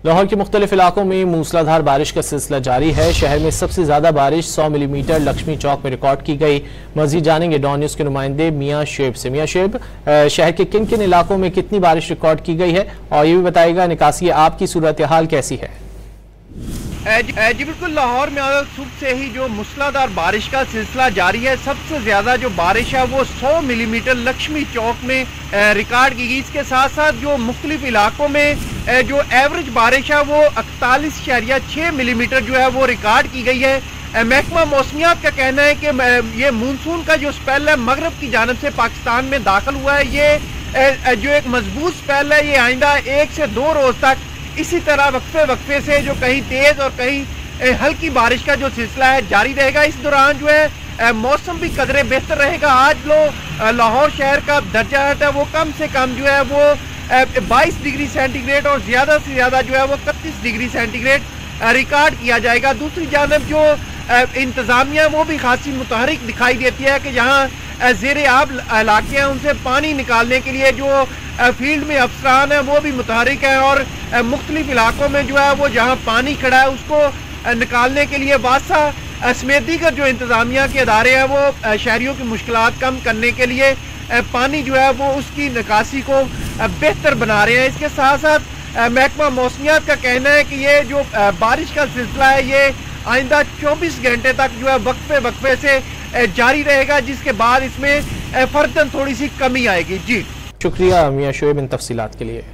लाहौर के मुख्तलिफ इलाकों में मूसलाधार बारिश का सिलसिला जारी है। शहर में सबसे ज्यादा बारिश 100 मिलीमीटर लक्ष्मी चौक में रिकॉर्ड की गई। मजीद जानेंगे डॉन न्यूज के नुमाइंदे मियां शेब से। मियां शेब, शहर के किन किन इलाकों में कितनी बारिश रिकॉर्ड की गई है और ये भी बताएगा निकासी आपकी सूरत हाल कैसी है? जी बिल्कुल, लाहौर में सुबह से ही जो मूसलाधार बारिश का सिलसिला जारी है। सबसे ज़्यादा जो बारिश है वो 100 मिलीमीटर लक्ष्मी चौक में रिकॉर्ड की गई। इसके साथ साथ जो मुख्तलिफ इलाकों में जो एवरेज बारिश है वो 41.6 मिलीमीटर जो है वो रिकॉर्ड की गई है। महकमा मौसमियात का कहना है कि ये मानसून का जो स्पेल है मगरब की जानब से पाकिस्तान में दाखिल हुआ है। ये जो एक मजबूत स्पेल है ये आइंदा 1 से 2 रोज़ तक इसी तरह वक्फे से जो कहीं तेज और कहीं हल्की बारिश का जो सिलसिला है जारी रहेगा। इस दौरान जो है मौसम भी कदरे बेहतर रहेगा। आज लाहौर शहर का दर्जा है वो कम से कम जो है वो 22 डिग्री सेंटीग्रेड और ज़्यादा से ज़्यादा जो है वो 31 डिग्री सेंटीग्रेड रिकॉर्ड किया जाएगा। दूसरी जानब जो इंतज़ामिया वो भी खासी मुतहरिक दिखाई देती है कि यहाँ ज़ेरे आब इलाके हैं उनसे पानी निकालने के लिए जो फील्ड में अफसरान है वो भी मुतहरिक है और मुख्तलिफ इलाकों में जो है वो जहाँ पानी खड़ा है उसको निकालने के लिए वासा समेत दीगर जो इंतज़ामिया के अदारे हैं वो शहरियों की मुश्किलात कम करने के लिए पानी जो है वो उसकी निकासी को बेहतर बना रहे हैं। इसके साथ साथ महकमा मौसमियात का कहना है कि ये जो बारिश का सिलसिला है ये आइंदा 24 घंटे तक जो है वक्फे से जारी रहेगा, जिसके बाद इसमें फर्दन थोड़ी सी कमी आएगी। जी शुक्रिया मियां शोएब इन तफसीलात के लिए।